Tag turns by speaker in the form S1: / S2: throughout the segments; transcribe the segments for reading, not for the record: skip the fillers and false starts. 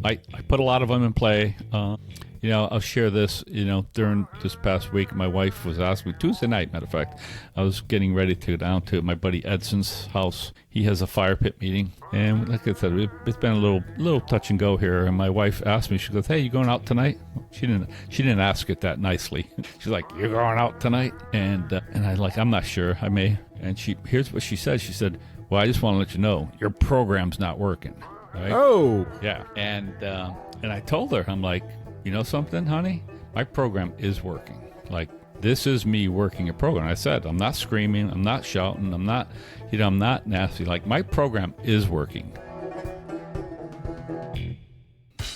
S1: I put a lot of them in play. I'll share this. During this past week, my wife was asking me, Tuesday night, matter of fact, I was getting ready to go down to my buddy Edson's house. He has a fire pit meeting, and like I said, it's been a little touch and go here. And my wife asked me, she goes, "Hey, you going out tonight?" She didn't ask it that nicely. She's like, "You're going out tonight?" And I'm not sure. I may. And here's what she said. She said, "Well, I just want to let you know your program's not working." Right?
S2: Oh,
S1: yeah. And I told her, I'm like, you know something, honey? My program is working. Like, this is me working a program. I said, I'm not screaming. I'm not shouting. I'm not nasty. Like, my program is working.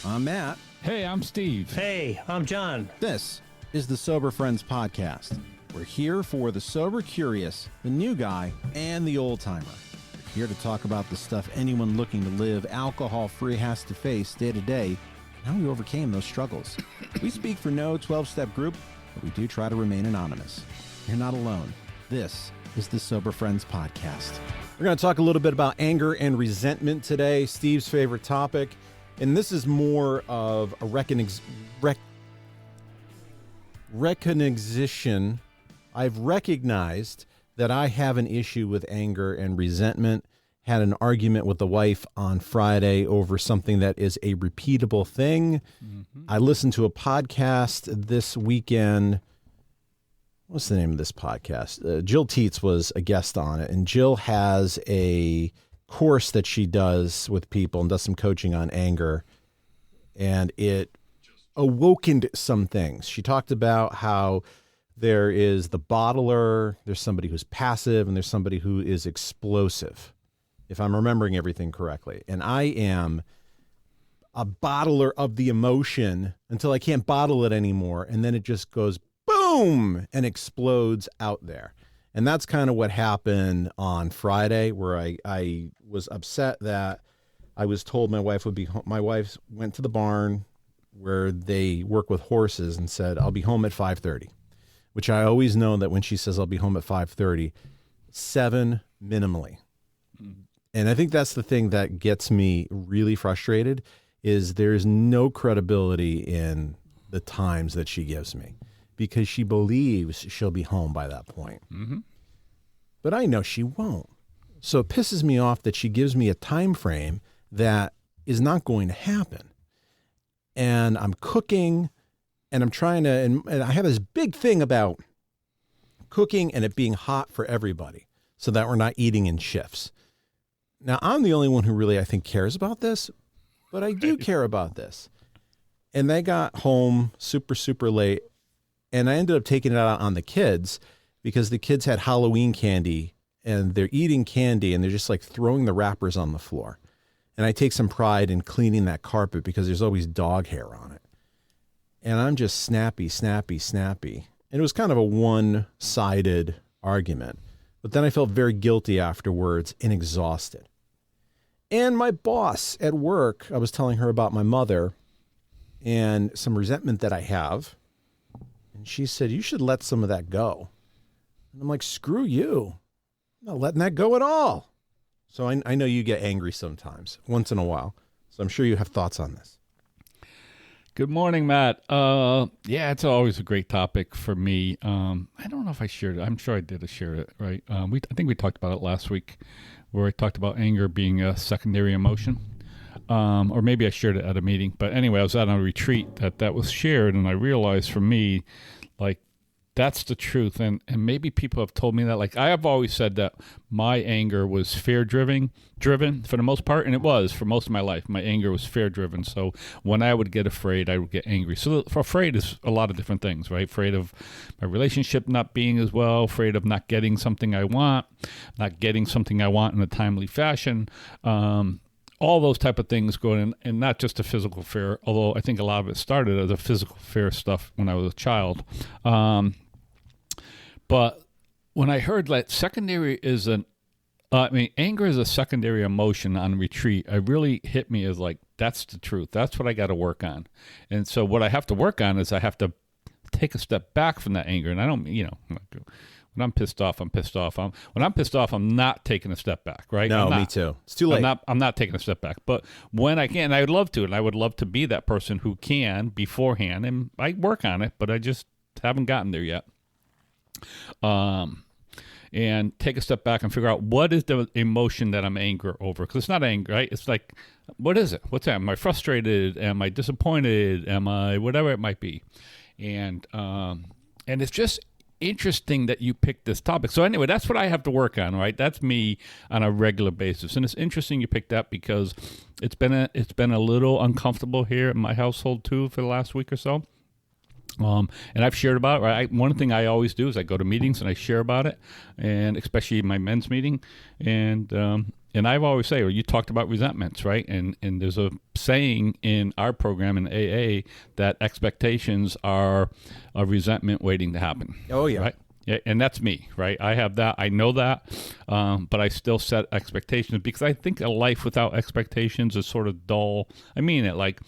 S2: I'm Matt.
S1: Hey, I'm Steve.
S3: Hey, I'm John.
S2: This is the Sober Friends Podcast. We're here for the sober curious, the new guy, and the old timer. We're here to talk about the stuff anyone looking to live alcohol-free has to face day to day, and how we overcame those struggles. We speak for no 12-step group, but we do try to remain anonymous. You're not alone. This is the Sober Friends Podcast. We're going to talk a little bit about anger and resentment today, Steve's favorite topic. And this is more of a recognition. I've recognized that I have an issue with anger and resentment. Had an argument with the wife on Friday over something that is a repeatable thing. Mm-hmm. I listened to a podcast this weekend. What's the name of this podcast? Jill Teets was a guest on it, and Jill has a course that she does with people and does some coaching on anger, and it awokened some things. She talked about how there is the bottler, there's somebody who's passive, and there's somebody who is explosive, if I'm remembering everything correctly. And I am a bottler of the emotion until I can't bottle it anymore, and then it just goes boom and explodes out there. And that's kind of what happened on Friday, where I was upset that I was told my wife would be home. My wife went to the barn where they work with horses and said, I'll be home at 5:30, which I always know that when she says I'll be home at 5:30, 7 minimally. Mm-hmm. And I think that's the thing that gets me really frustrated is there's no credibility in the times that she gives me, because she believes she'll be home by that point. Mm-hmm. But I know she won't. So it pisses me off that she gives me a time frame that is not going to happen. And I'm cooking, and I'm trying to, and I have this big thing about cooking and it being hot for everybody so that we're not eating in shifts. Now, I'm the only one who really, I think, cares about this, but I do care about this. And they got home super, super late. And I ended up taking it out on the kids because the kids had Halloween candy and they're eating candy and they're just like throwing the wrappers on the floor. And I take some pride in cleaning that carpet because there's always dog hair on it. And I'm just snappy. And it was kind of a one-sided argument. But then I felt very guilty afterwards and exhausted. And my boss at work, I was telling her about my mother and some resentment that I have. And she said, you should let some of that go. And I'm like, screw you. I'm not letting that go at all. So I know you get angry sometimes, once in a while. So I'm sure you have thoughts on this.
S1: Good morning, Matt. Yeah, it's always a great topic for me. I don't know if I shared it. I'm sure I did share it, right? I think we talked about it last week, where I talked about anger being a secondary emotion. Or maybe I shared it at a meeting. But anyway, I was at a retreat that was shared, and I realized for me, like, that's the truth. And maybe people have told me that. Like, I have always said that my anger was fear-driven for the most part, and it was for most of my life. My anger was fear-driven. So when I would get afraid, I would get angry. So afraid is a lot of different things, right? Afraid of my relationship not being as well, afraid of not getting something I want, not getting something I want in a timely fashion. All those type of things going in, and not just a physical fear, although I think a lot of it started as a physical fear stuff when I was a child. But when I heard that secondary is anger is a secondary emotion on retreat, it really hit me as like, that's the truth. That's what I got to work on. And so what I have to work on is I have to take a step back from that anger. And I don't, When I'm pissed off, I'm pissed off. When I'm pissed off, I'm not taking a step back, right?
S2: No, me too. It's too late.
S1: I'm not taking a step back. But when I can, I would love to, and I would love to be that person who can beforehand, and I work on it, but I just haven't gotten there yet. And take a step back and figure out what is the emotion that I'm angry over. Because it's not anger, right? It's like, what is it? What's that? Am I frustrated? Am I disappointed? Am I whatever it might be? And it's just interesting that you picked this topic. So anyway, that's what I have to work on, right? That's me on a regular basis. And it's interesting you picked that because it's been a little uncomfortable here in my household too for the last week or so. And I've shared about it, right? One thing I always do is I go to meetings and I share about it, and especially my men's meeting. And I've always say, well, you talked about resentments, right? And there's a saying in our program in AA that expectations are a resentment waiting to happen.
S2: Oh, yeah.
S1: Right? Yeah, and that's me, right? I have that. I know that, but I still set expectations because I think a life without expectations is sort of dull. I mean it like,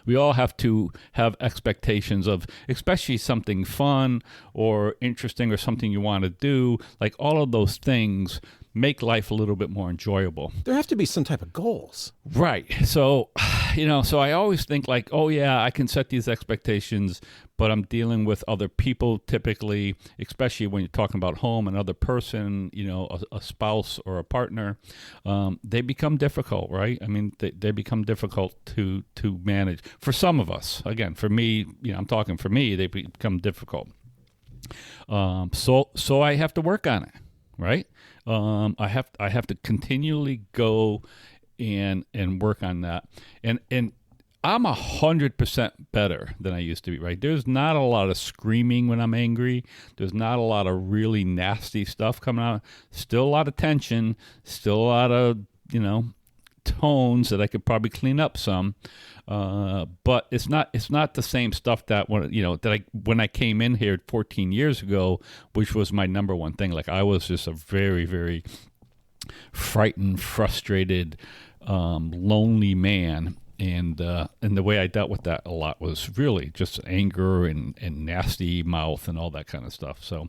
S1: we all have to have expectations of especially something fun or interesting or something you want to do. Like all of those things make life a little bit more enjoyable.
S2: There have to be some type of goals.
S1: Right. So, so I always think like, oh yeah, I can set these expectations, but I'm dealing with other people typically, especially when you're talking about home, another person, a spouse or a partner, they become difficult, right? I mean, they become difficult to manage. For some of us, again, for me, I'm talking for me, they become difficult. So I have to work on it, right? I have to continually go and work on that. And I'm 100% better than I used to be, right? There's not a lot of screaming when I'm angry. There's not a lot of really nasty stuff coming out. Still a lot of tension, still a lot of, tones that I could probably clean up some. But it's not the same stuff that when I came in here 14 years ago, which was my number one thing. Like I was just a very, very frightened, frustrated, lonely man. And the way I dealt with that a lot was really just anger and nasty mouth and all that kind of stuff. So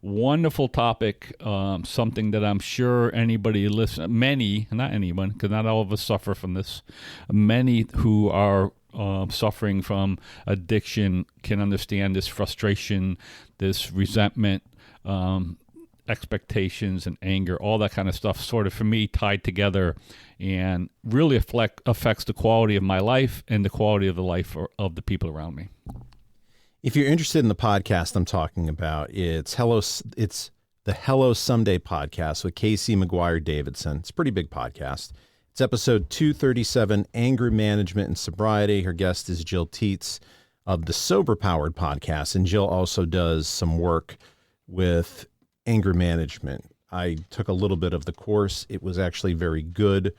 S1: wonderful topic, something that I'm sure anybody not anyone, because not all of us suffer from this. Many who are suffering from addiction can understand this frustration, this resentment, expectations and anger, all that kind of stuff sort of for me tied together and really affects the quality of my life and the quality of the life of the people around me.
S2: If you're interested in the podcast I'm talking about, it's the Hello Someday podcast with Casey McGuire Davidson. It's a pretty big podcast. It's episode 237, Anger Management and Sobriety. Her guest is Jill Teets of the Sober Powered podcast, and Jill also does some work with anger management. I took a little bit of the course. It was actually very good.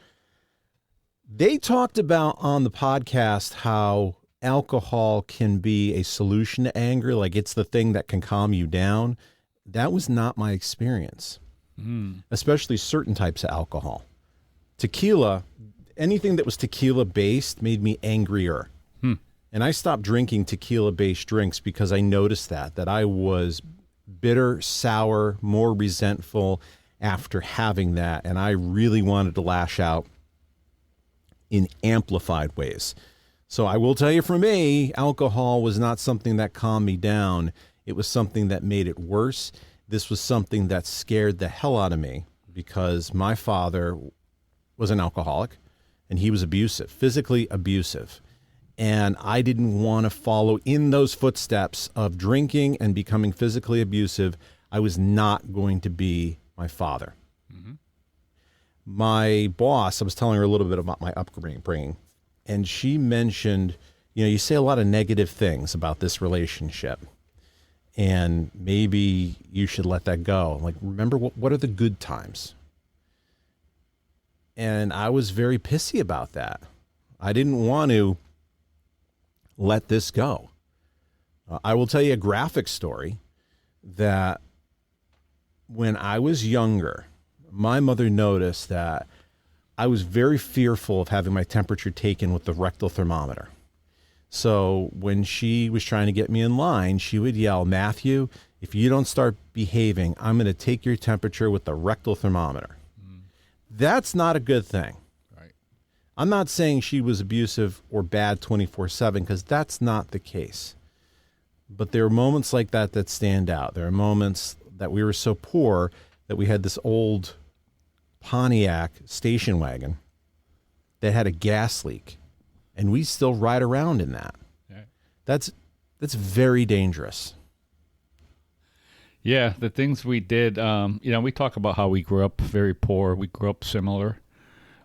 S2: They talked about on the podcast how alcohol can be a solution to anger, like it's the thing that can calm you down. That was not my experience, especially certain types of alcohol. Tequila, anything that was tequila-based made me angrier. And I stopped drinking tequila-based drinks because I noticed that I was bitter, sour, more resentful after having that. And I really wanted to lash out in amplified ways. So I will tell you, for me, alcohol was not something that calmed me down. It was something that made it worse. This was something that scared the hell out of me because my father was an alcoholic and he was abusive, physically abusive. And I didn't want to follow in those footsteps of drinking and becoming physically abusive. I was not going to be my father. My boss, I was telling her a little bit about my upbringing, and she mentioned, you say a lot of negative things about this relationship, and maybe you should let that go. Like, remember, what are the good times? And I was very pissy about that. I didn't want to let this go. I will tell you a graphic story that when I was younger, my mother noticed that I was very fearful of having my temperature taken with the rectal thermometer. So when she was trying to get me in line, she would yell, Matthew, if you don't start behaving, I'm going to take your temperature with the rectal thermometer. That's not a good thing.
S1: Right.
S2: I'm not saying she was abusive or bad 24/7 because that's not the case. But there are moments like that that stand out. There are moments that we were so poor that we had this old Pontiac station wagon that had a gas leak, and we still ride around in that.
S1: Yeah.
S2: That's very dangerous.
S1: Yeah, the things we did, we talk about how we grew up very poor. We grew up similar,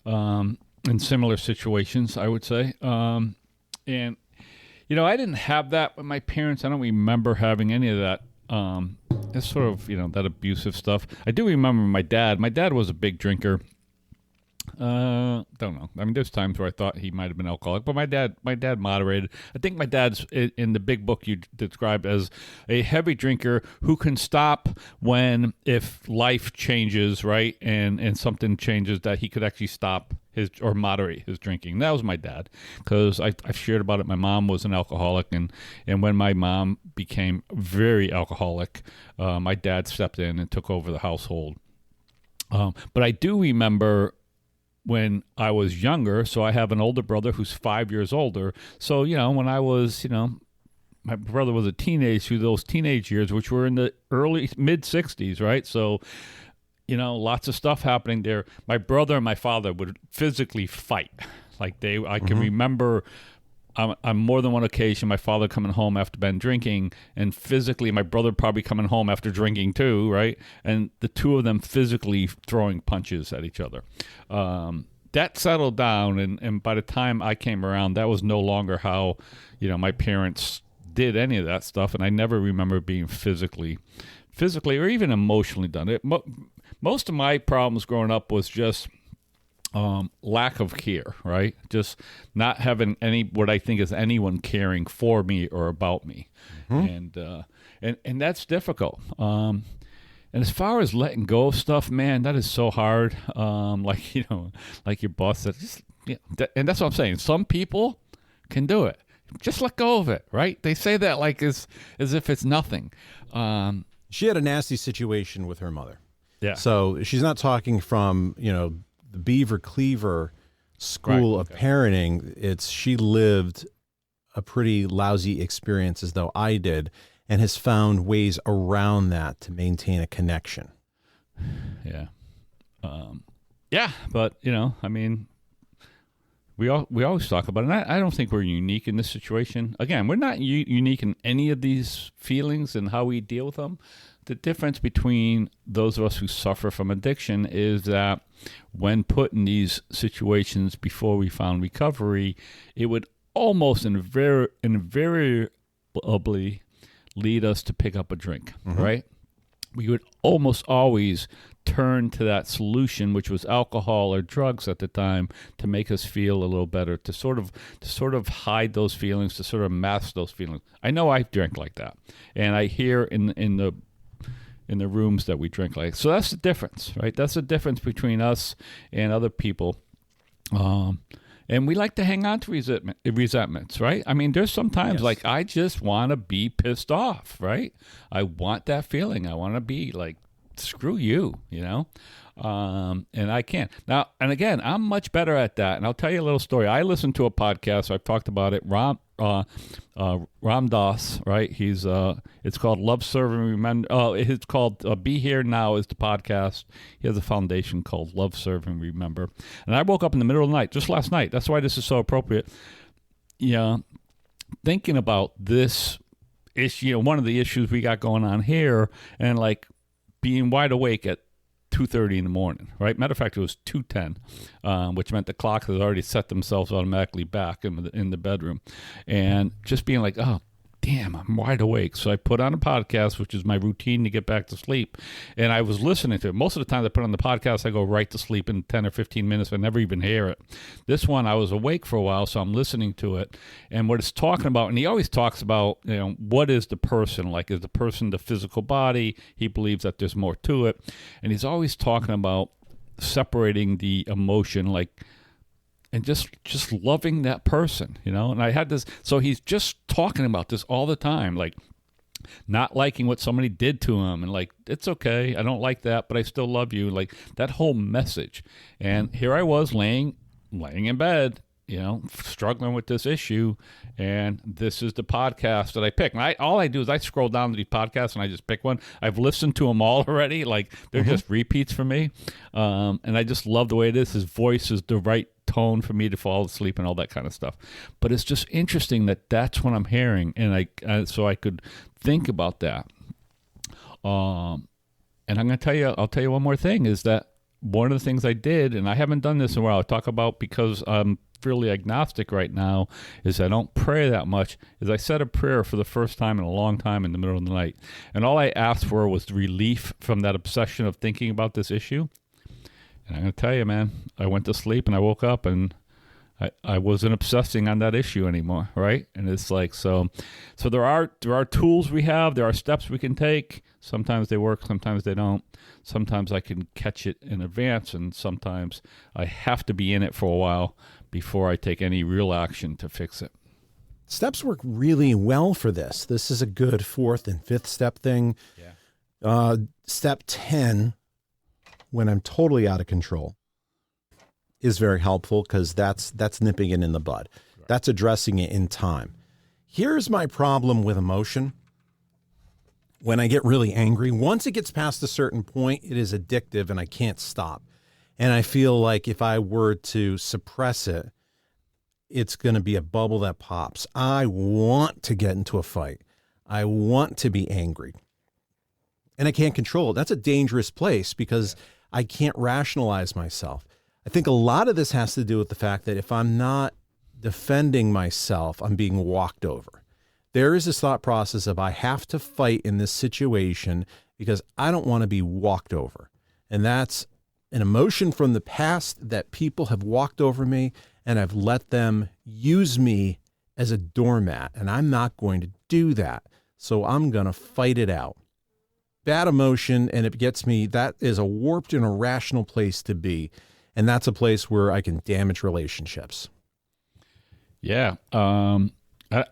S1: in similar situations, I would say. And, I didn't have that with my parents. I don't remember having any of that. It's sort of, that abusive stuff. I do remember my dad. My dad was a big drinker. Don't know. I mean, there's times where I thought he might have been alcoholic, but my dad moderated. I think my dad's in the big book you described as a heavy drinker who can stop if life changes, right, and something changes, that he could actually stop or moderate his drinking. That was my dad, because I've shared about it. My mom was an alcoholic, and when my mom became very alcoholic, my dad stepped in and took over the household. But I do remember when I was younger, so I have an older brother who's 5 years older. So, when I was, my brother was a teenage through those teenage years, which were in the mid-60s, right? So, lots of stuff happening there. My brother and my father would physically fight. I can remember on more than one occasion, my father coming home after been drinking, and physically my brother probably coming home after drinking too, right? And the two of them physically throwing punches at each other. That settled down, and by the time I came around, that was no longer how, my parents did any of that stuff, and I never remember being physically or even emotionally done it. Most of my problems growing up was just lack of care, right? Just not having what I think is anyone caring for me or about me. And that's difficult. And as far as letting go of stuff, man, that is so hard. Like your boss said, and that's what I'm saying. Some people can do it. Just let go of it, right? They say that like as if it's nothing.
S2: She had a nasty situation with her mother.
S1: Yeah.
S2: So she's not talking from, the Beaver Cleaver school of parenting. She lived a pretty lousy experience, as though I did, and has found ways around that to maintain a connection.
S1: Yeah. But I mean, we always talk about it, and I don't think we're unique in this situation. Again, we're not unique in any of these feelings and how we deal with them. The difference between those of us who suffer from addiction is that when put in these situations before we found recovery, it would almost invariably lead us to pick up a drink, right? We would almost always turn to that solution, which was alcohol or drugs at the time, to make us feel a little better, to sort of hide those feelings, to sort of mask those feelings. I know I drank like that, and I hear in the rooms that we drink like. So that's the difference, right? That's the difference between us and other people. And we like to hang on to resentments, right? I mean, there's sometimes like I just want to be pissed off, right? I want that feeling. I want to be like, screw you, and I can't. Now, and again, I'm much better at that. And I'll tell you a little story. I listened to a podcast. I've talked about it. Ram Dass, right? It's called Love, Serve, and Remember. It's called Be Here Now is the podcast. He has a foundation called Love, Serve, and Remember. And I woke up in the middle of the night, just last night. That's why this is so appropriate. Thinking about this issue, one of the issues we got going on here, and like being wide awake at 2:30 in the morning, right? Matter of fact, it was 2:10, which meant the clock had already set themselves automatically back in the bedroom. And just being like, oh, damn, I'm wide awake. So I put on a podcast, which is my routine to get back to sleep. And I was listening to it. Most of the time I put on the podcast, I go right to sleep in 10 or 15 minutes. I never even hear it. This one, I was awake for a while, so I'm listening to it. And what it's talking about, and he always talks about, what is the person? Like, is the person the physical body? He believes that there's more to it. And he's always talking about separating the emotion, like just loving that person, And I had this, so he's just talking about this all the time, like not liking what somebody did to him, and like, it's okay, I don't like that, but I still love you, like that whole message. And here I was laying in bed, struggling with this issue, and this is the podcast that I pick. And all I do is I scroll down to these podcasts and I just pick one. I've listened to them all already, like they're just repeats for me, and I just love the way it is. His voice is the right tone for me to fall asleep and all that kind of stuff. But it's just interesting that that's what I'm hearing, and so I could think about that. And I'll tell you one more thing, is that one of the things I did, and I haven't done this in a while, I talk about because I'm fairly agnostic right now, is I don't pray that much, is I said a prayer for the first time in a long time in the middle of the night. And all I asked for was relief from that obsession of thinking about this issue. And I'm going to tell you, man, I went to sleep and I woke up and I wasn't obsessing on that issue anymore, right? And it's like, so there are tools we have, there are steps we can take. Sometimes they work, sometimes they don't. Sometimes I can catch it in advance, and sometimes I have to be in it for a while before I take any real action to fix it.
S2: Steps work really well for this. This is a good 4th and 5th step thing.
S1: Yeah.
S2: Step 10, when I'm totally out of control, is very helpful, because that's nipping it in the bud. Right. That's addressing it in time. Here's my problem with emotion. When I get really angry, once it gets past a certain point, it is addictive and I can't stop. And I feel like if I were to suppress it, it's going to be a bubble that pops. I want to get into a fight. I want to be angry. And I can't control it. That's a dangerous place, because I can't rationalize myself. I think a lot of this has to do with the fact that if I'm not defending myself, I'm being walked over. There is this thought process of I have to fight in this situation because I don't want to be walked over. And that's an emotion from the past, that people have walked over me and I've let them use me as a doormat. And I'm not going to do that. So I'm going to fight it out. Bad emotion, and it gets me, that is a warped and irrational place to be. And that's a place where I can damage relationships.
S1: Yeah.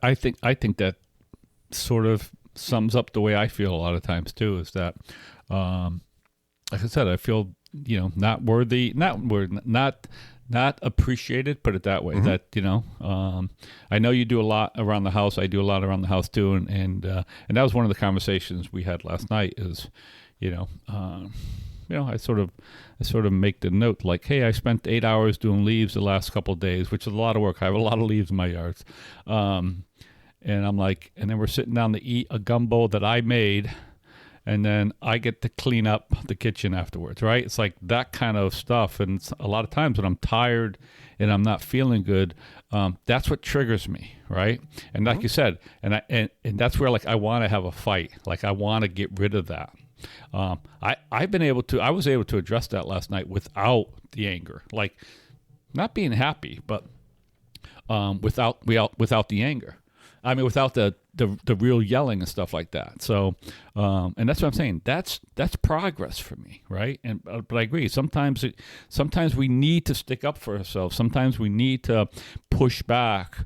S1: I think that sort of sums up the way I feel a lot of times too, is that, like I said, I feel, not worthy, not appreciated, put it that way. That, I know you do a lot around the house. I do a lot around the house too. And that was one of the conversations we had last night is, I sort of make the note like, hey, I spent 8 hours doing leaves the last couple of days, which is a lot of work. I have a lot of leaves in my yards. And I'm like, and then we're sitting down to eat a gumbo that I made, and then I get to clean up the kitchen afterwards, right? It's like that kind of stuff. And a lot of times when I'm tired and I'm not feeling good, that's what triggers me, right? And like you said, and that's where like I want to have a fight, like I want to get rid of that. I was able to address that last night without the anger, like not being happy, but without the anger. I mean, without the real yelling and stuff like that. So, and that's what I'm saying. That's progress for me, right? And but I agree. Sometimes we need to stick up for ourselves. Sometimes we need to push back.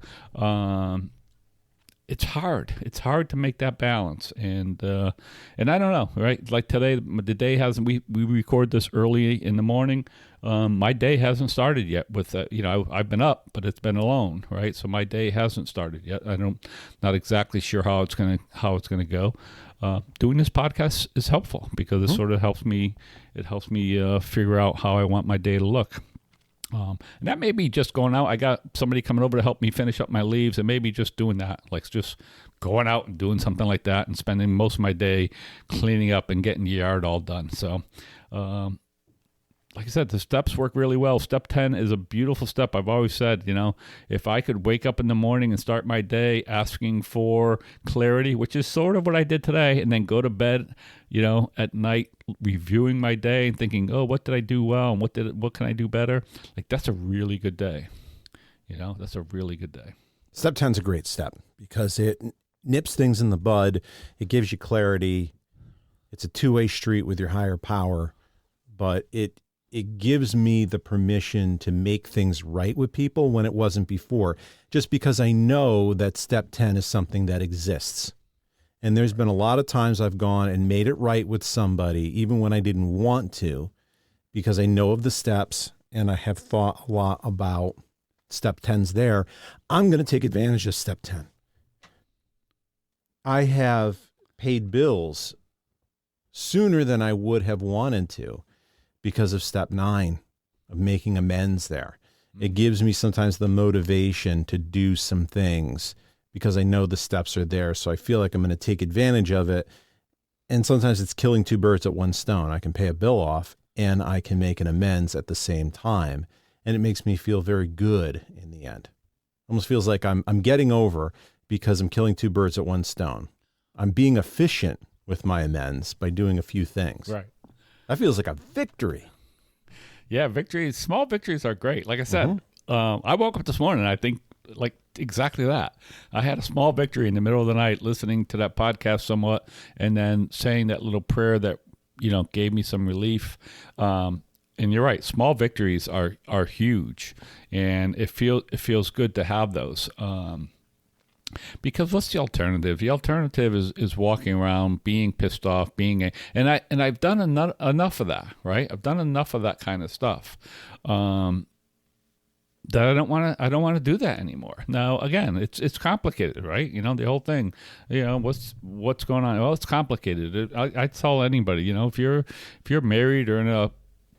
S1: It's hard. It's hard to make that balance, and I don't know, right? Like today, the day hasn't. We record this early in the morning. My day hasn't started yet. With I've been up, but it's been alone, right? So my day hasn't started yet. Not exactly sure how it's gonna go. Doing this podcast is helpful because it sort of helps me. It helps me figure out how I want my day to look. And that may be just going out. I got somebody coming over to help me finish up my leaves, and maybe just doing that, like just going out and doing something like that and spending most of my day cleaning up and getting the yard all done. So, like I said, the steps work really well. Step 10 is a beautiful step. I've always said, if I could wake up in the morning and start my day asking for clarity, which is sort of what I did today, and then go to bed, at night reviewing my day and thinking, oh, what did I do well and what can I do better? Like that's a really good day. That's a really good day.
S2: Step 10 is a great step because it nips things in the bud. It gives you clarity. It's a two-way street with your higher power, but it it gives me the permission to make things right with people when it wasn't before, just because I know that step 10 is something that exists. And there's been a lot of times I've gone and made it right with somebody, even when I didn't want to, because I know of the steps and I have thought a lot about step 10's there. I'm going to take advantage of step 10. I have paid bills sooner than I would have wanted to because of step 9, of making amends there. It gives me sometimes the motivation to do some things because I know the steps are there. So I feel like I'm going to take advantage of it. And sometimes it's killing two birds at one stone. I can pay a bill off and I can make an amends at the same time. And it makes me feel very good in the end. Almost feels like I'm getting over because I'm killing two birds at one stone. I'm being efficient with my amends by doing a few things.
S1: Right.
S2: That feels like a victory.
S1: Yeah, small victories are great. Like I said, I woke up this morning and I think like exactly that. I had a small victory in the middle of the night listening to that podcast somewhat and then saying that little prayer that, gave me some relief. And you're right. Small victories are huge, and it feels good to have those. Because what's the alternative? The alternative is walking around being pissed off, and I've done enough of that, right? I've done enough of that kind of stuff that I don't want to do that anymore. Now, again, it's complicated, right? The whole thing. What's going on? Well, it's complicated. I tell anybody, if you're married or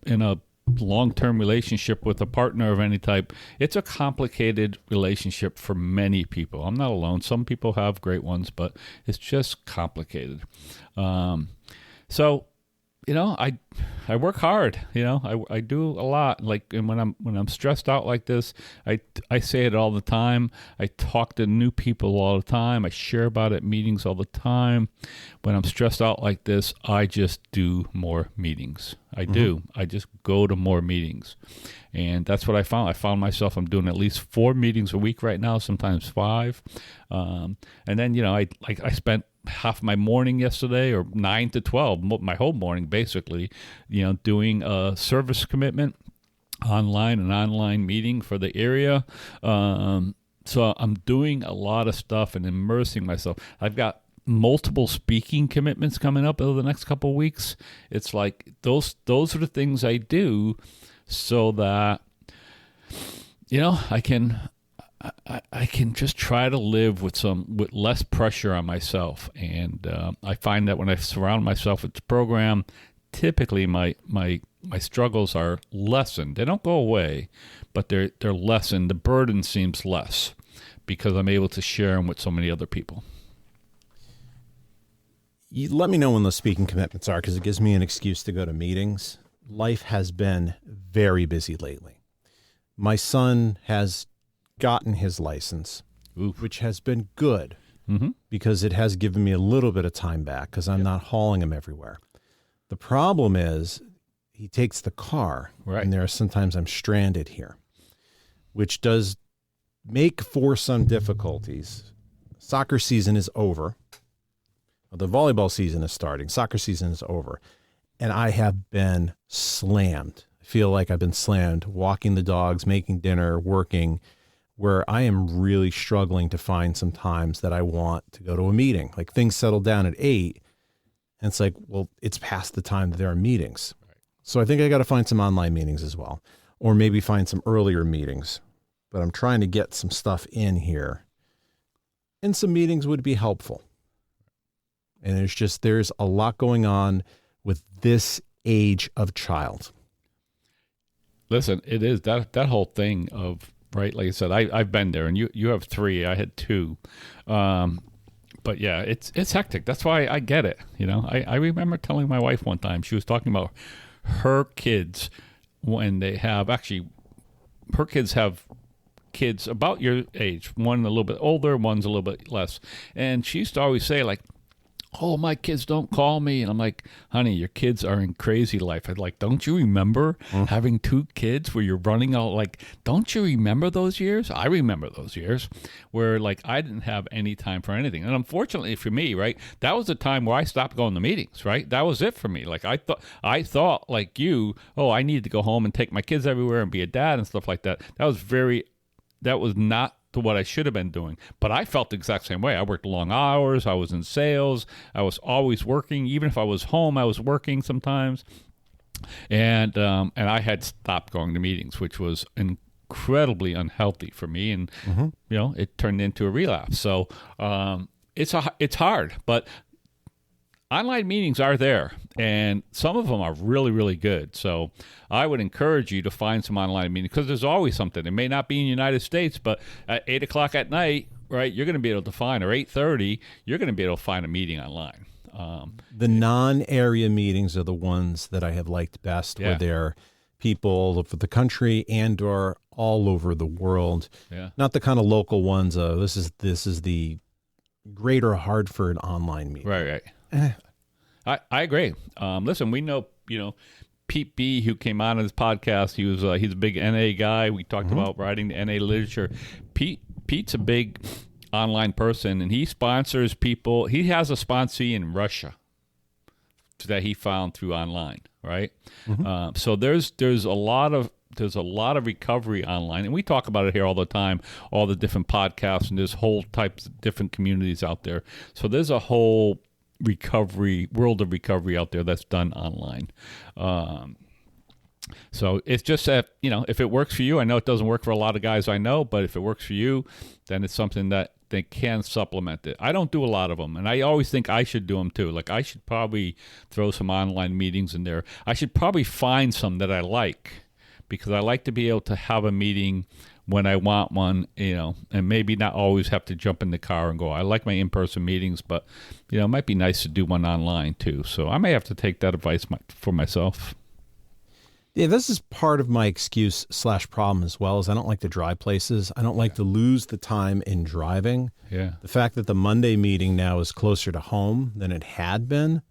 S1: in a long-term relationship with a partner of any type, it's a complicated relationship for many people. I'm not alone. Some people have great ones, but it's just complicated. So, I work hard. I do a lot. Like, and when I'm stressed out like this, I say it all the time. I talk to new people all the time. I share about it at meetings all the time. When I'm stressed out like this, I just do more meetings. I do. I just go to more meetings. And that's what I found. I found myself, I'm doing at least 4 meetings a week right now, sometimes 5. And then, I spent half my morning yesterday, or 9 to 12, my whole morning basically, doing a service commitment, an online meeting for the area. So I'm doing a lot of stuff and immersing myself. I've got multiple speaking commitments coming up over the next couple of weeks. It's like those are the things I do so that I can just try to live with less pressure on myself. And I find that when I surround myself with the program, typically my struggles are lessened. They don't go away, but they're lessened. The burden seems less because I'm able to share them with so many other people.
S2: You let me know when those speaking commitments are, because it gives me an excuse to go to meetings. Life has been very busy lately. My son has gotten his license, which has been good because it has given me a little bit of time back because I'm not hauling him everywhere. The problem is he takes the car, and there are sometimes I'm stranded here, which does make for some difficulties. Soccer season is over. The volleyball season is starting. Soccer season is over. And I have been slammed. I feel like I've been slammed walking the dogs, making dinner, working, where I am really struggling to find some times that I want to go to a meeting. Like, things settle down at 8, and it's like, well, it's past the time that there are meetings. Right. So I think I got to find some online meetings as well, or maybe find some earlier meetings. But I'm trying to get some stuff in here, and some meetings would be helpful. And there's a lot going on with this age of child.
S1: Listen, it is that whole thing of, right, like I said, I've been there, and you have 3, I had 2. But yeah, it's hectic. That's why I get it. I remember telling my wife one time, she was talking about her kids when they have, actually, her kids have kids about your age, one a little bit older, one's a little bit less. And she used to always say, like, oh, my kids don't call me. And I'm like, honey, your kids are in crazy life. I'm like, don't you remember having 2 kids where you're running out? Like, don't you remember those years? I remember those years where, like, I didn't have any time for anything. And unfortunately for me, right, that was the time where I stopped going to meetings, right? That was it for me. Like, I thought like you, oh, I needed to go home and take my kids everywhere and be a dad and stuff like that. That was not to what I should have been doing. But I felt the exact same way. I worked long hours. I was in sales. I was always working. Even if I was home, I was working sometimes. And I had stopped going to meetings, which was incredibly unhealthy for me. And, it turned into a relapse. So it's hard. But online meetings are there, and some of them are really, really good. So I would encourage you to find some online meetings because there's always something. It may not be in the United States, but at 8 o'clock at night, right, you're going to be able to find, or 8:30, you're going to be able to find a meeting online.
S2: The non-area meetings are the ones that I have liked best, where they're people all over the country and or all over the world.
S1: Yeah.
S2: Not the kind of local ones. This is the Greater Hartford online meeting.
S1: Right. I agree. Listen, we know, Pete B, who came on this podcast, he's a big NA guy. We talked about writing the NA literature. Pete's a big online person, and he sponsors people. He has a sponsee in Russia that he found through online, right? So there's a lot of recovery online, and we talk about it here all the time, all the different podcasts, and there's whole types of different communities out there. So there's a whole world of recovery out there that's done online. So it's just that, if it works for you, I know it doesn't work for a lot of guys I know, but if it works for you, then it's something that they can supplement it. I don't do a lot of them, and I always think I should do them too. Like, I should probably throw some online meetings in there. I should probably find some that I like, because I like to be able to have a meeting when I want one, and maybe not always have to jump in the car and go. I like my in-person meetings, but, it might be nice to do one online too. So I may have to take that advice for myself.
S2: Yeah, this is part of my excuse / problem as well, is I don't like to drive places. I don't like to lose the time in driving.
S1: Yeah.
S2: The fact that the Monday meeting now is closer to home than it had been,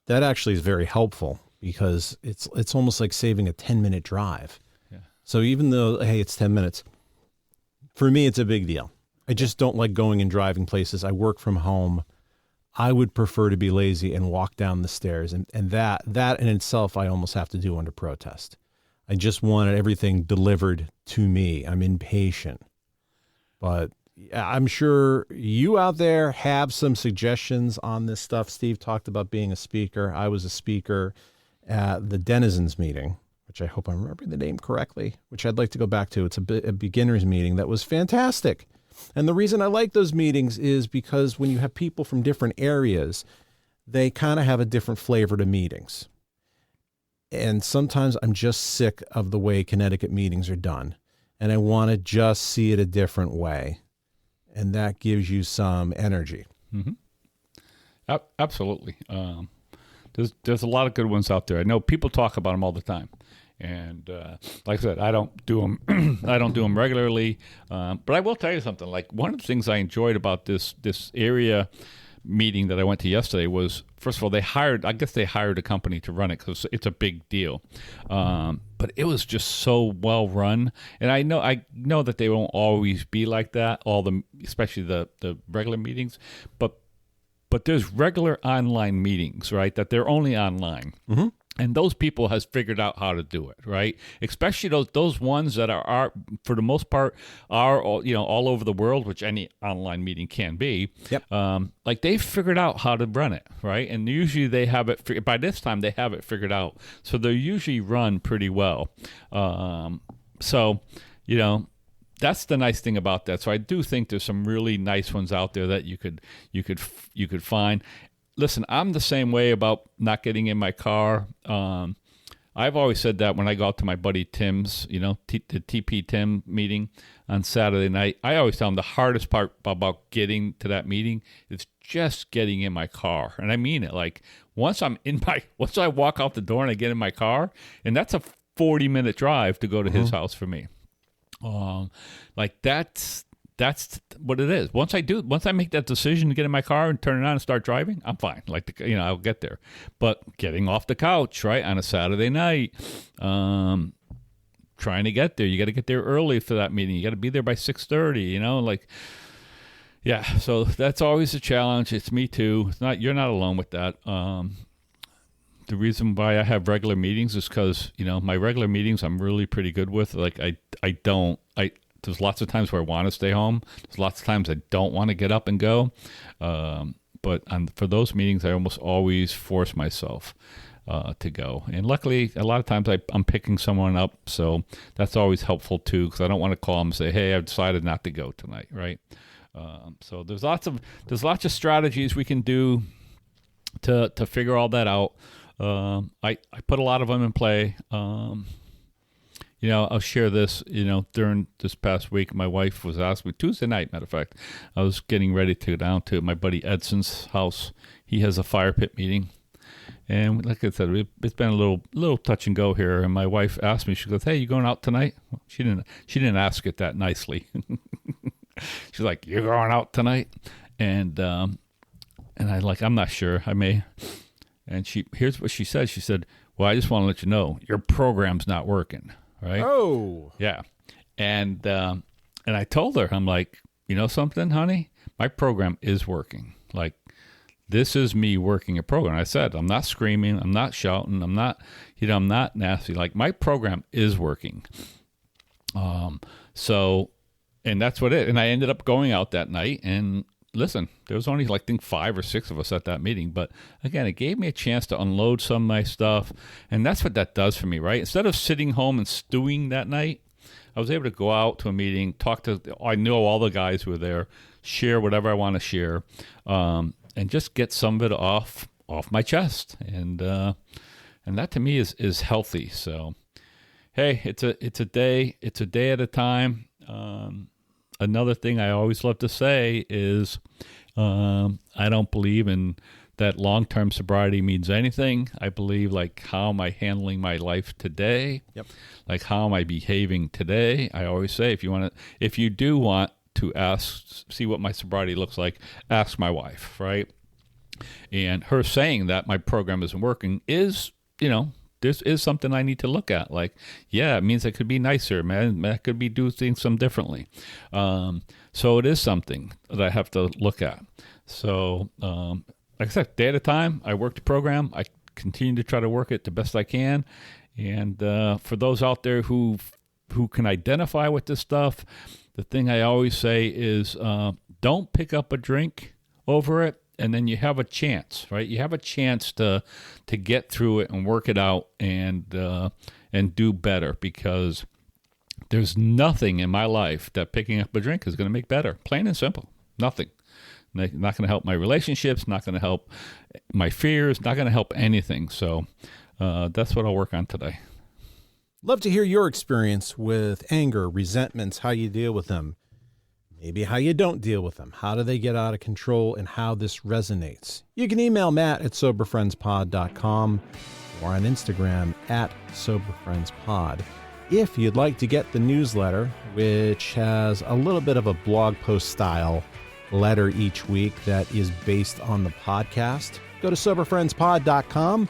S2: that actually is very helpful, because it's almost like saving a 10-minute drive.
S1: Yeah.
S2: So even though, hey, it's 10 minutes, for me, it's a big deal. I just don't like going and driving places. I work from home. I would prefer to be lazy and walk down the stairs. And that in itself, I almost have to do under protest. I just wanted everything delivered to me. I'm impatient. But I'm sure you out there have some suggestions on this stuff. Steve talked about being a speaker. I was a speaker at the Denizens meeting, which I hope I'm remembering the name correctly, which I'd like to go back to. It's a beginner's meeting that was fantastic. And the reason I like those meetings is because when you have people from different areas, they kind of have a different flavor to meetings. And sometimes I'm just sick of the way Connecticut meetings are done, and I want to just see it a different way. And that gives you some energy.
S1: Mm-hmm. Absolutely. There's a lot of good ones out there. I know people talk about them all the time. And like I said, I don't do them. I don't do them regularly. But I will tell you something. Like, one of the things I enjoyed about this area meeting that I went to yesterday was, first of all, they hired a company to run it, because it's a big deal. But it was just so well run, and I know that they won't always be like that. Especially the regular meetings, but there's regular online meetings, right? That they're only online. Mm-hmm. And those people has figured out how to do it, right? Especially those ones that are for the most part are all over the world, which any online meeting can be.
S2: Yep.
S1: Like, they've figured out how to run it, right? And usually they have it by this time. They have it figured out, so they usually run pretty well. So that's the nice thing about that. So I do think there's some really nice ones out there that you could find. Listen, I'm the same way about not getting in my car. I've always said that when I go out to my buddy Tim's, the TP Tim meeting on Saturday night. I always tell him the hardest part about getting to that meeting is just getting in my car. And I mean it. Like, once I walk out the door and I get in my car, and that's a 40-minute drive to go to his house for me. Like, that's that's what it is. Once I make that decision to get in my car and turn it on and start driving, I'm fine. I'll get there. But getting off the couch, right, on a Saturday night, trying to get there, you got to get there early for that meeting. You got to be there by 6:30. Yeah. So that's always a challenge. It's me too. You're not alone with that. The reason why I have regular meetings is because, my regular meetings I'm really pretty good with. There's lots of times where I want to stay home. There's lots of times I don't want to get up and go. But for those meetings, I almost always force myself to go. And luckily, a lot of times I'm picking someone up. So that's always helpful too, because I don't want to call them and say, hey, I've decided not to go tonight, right? So there's lots of strategies we can do to figure all that out. I put a lot of them in play. I'll share this, during this past week, my wife was asking me, Tuesday night, matter of fact, I was getting ready to go down to my buddy Edson's house. He has a fire pit meeting. And like I said, it's been a little touch and go here. And my wife asked me, she goes, hey, you going out tonight? Well, she didn't ask it that nicely. She's like, you're going out tonight? And I'm not sure. I may. And here's what she said. She said, well, I just want to let you know, your program's not working, right?
S2: Oh.
S1: Yeah. And I told her, I'm like, you know something, honey? My program is working. Like, this is me working a program. I said, I'm not screaming. I'm not shouting. I'm not nasty. Like, my program is working. And that's what and I ended up going out that night, and listen, there was only, I think, 5 or 6 of us at that meeting. But again, it gave me a chance to unload some of my stuff. And that's what that does for me, right? Instead of sitting home and stewing that night, I was able to go out to a meeting, I know all the guys who were there, share whatever I want to share, and just get some of it off my chest. And that to me is healthy. So, hey, it's a day at a time. Another thing I always love to say is I don't believe in that long-term sobriety means anything. I believe, like, how am I handling my life today?
S2: Yep.
S1: Like, how am I behaving today? I always say, if you do want to see what my sobriety looks like, ask my wife, right? And her saying that my program isn't working is, this is something I need to look at. Like, yeah, it means I could be nicer, man. I could be doing things some differently. So it is something that I have to look at. So, like I said, day at a time, I work the program. I continue to try to work it the best I can. And for those out there who can identify with this stuff, the thing I always say is don't pick up a drink over it. And then you have a chance, right? You have a chance to get through it and work it out and do better, because there's nothing in my life that picking up a drink is going to make better. Plain and simple. Nothing. Not going to help my relationships, not going to help my fears, not going to help anything. So that's what I'll work on today.
S2: Love to hear your experience with anger, resentments, how you deal with them. Maybe how you don't deal with them. How do they get out of control, and how this resonates? You can email Matt at soberfriendspod.com or on Instagram at soberfriendspod. If you'd like to get the newsletter, which has a little bit of a blog post style letter each week that is based on the podcast, go to soberfriendspod.com,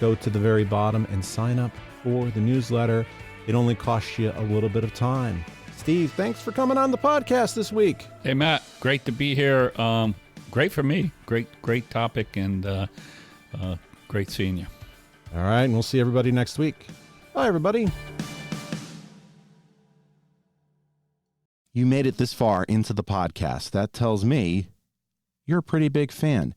S2: go to the very bottom and sign up for the newsletter. It only costs you a little bit of time. Steve, thanks for coming on the podcast this week.
S1: Hey, Matt, great to be here. Great for me. Great topic, and great seeing you.
S2: All right, and we'll see everybody next week. Bye, everybody. You made it this far into the podcast. That tells me you're a pretty big fan.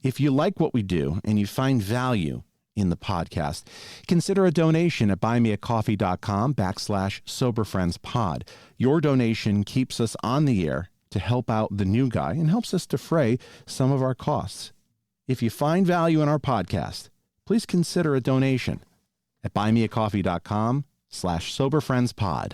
S2: If you like what we do and you find value in the podcast, consider a donation at buymeacoffee.com/soberfriendspod. Your donation keeps us on the air to help out the new guy and helps us defray some of our costs. If you find value in our podcast, please consider a donation at buymeacoffee.com/soberfriendspod.